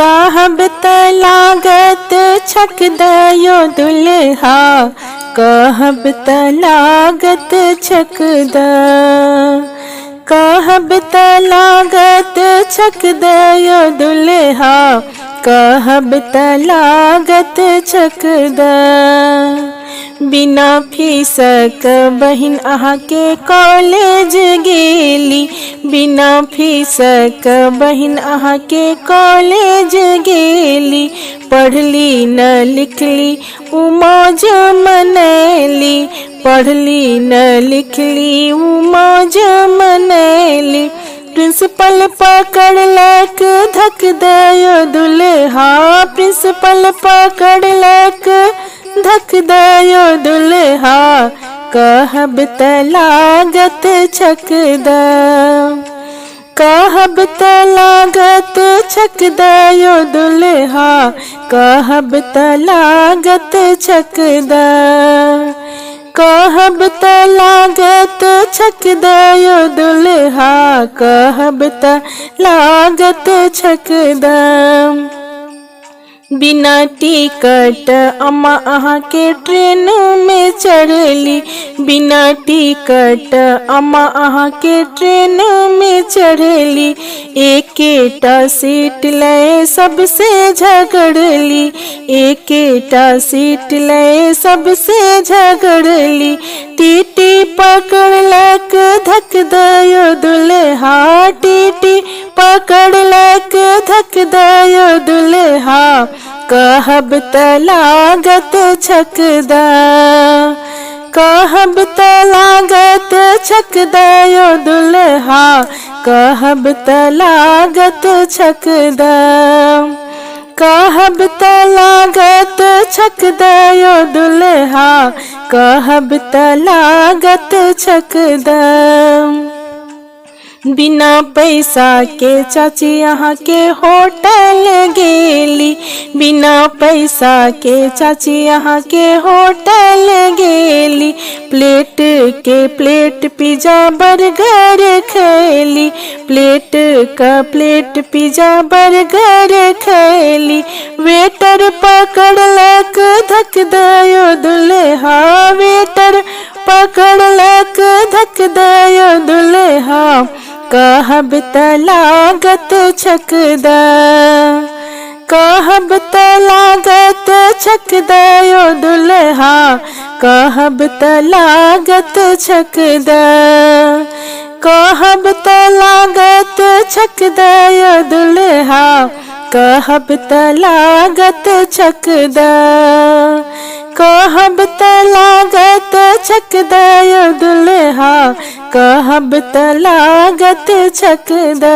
कहब त लागत छक दयो दुल्हा, कहब त लागत छक द, कहब त लागत छक दयो दुल्हा, कहब त लागत छक द। बिना फीसक बहिन अहाँ के कॉलेज गेली, बिना फीसक बहिन अहाँ के कॉलेज गेली, पढ़ली न लिखली उ मौज मनैली, पढ़ली न लिखली उ मौज मनैली। प्रिंसिपल पकड़लक धक दयो दुल्हा, प्रिंसिपल पकड़लक धक दयो दुल्हा, कहब त लागत छक द, कहब त लागत छक दयो दुल्हा, कहब त लागत छक द, कहब त लागत छक दयो दुल्हा, कहब त लागत छक द। बिना टिकट अम्मा अहाँ के ट्रेन में चढ़ली, बिना टिकट अम्मा अहाँ के ट्रेन में चढ़ली, एकेटा सीट लय सबसे झगड़ली, एकेटा सीट लय सबसे झगड़ली। टीटी पकड़लक धक दयो दुल्हा, टीटी पकड़लक धक दयो दुल्हा, कहब त लागत छक द, कहब त लागत छक दयो दुल्हा, कहब त लागत छक द, कहब त लागत छक दयो दुल्हा, कहब त लागत छक द। बिना पैसा के चाची यहाँ के होटल गेली, बिना पैसा के चाची यहाँ के होटल गेली, प्लेट के प्लेट पिज्जा बर्गर खैली, प्लेट का प्लेट पिज्जा बर्गर खैली। वेटर पकड़लक धक दयो दुल्हा, वेटर पकड़लक धक दयो दुल्हा, कहब त लागत छक द, कहब त लागत छक दयो दुल्हा, कहब त लागत छक द, कहब त लागत छक दयो दुल्हा, कहब त लागत छक द, कहब त लागत छक दयो दुल्हा, कहब त लागत छक द।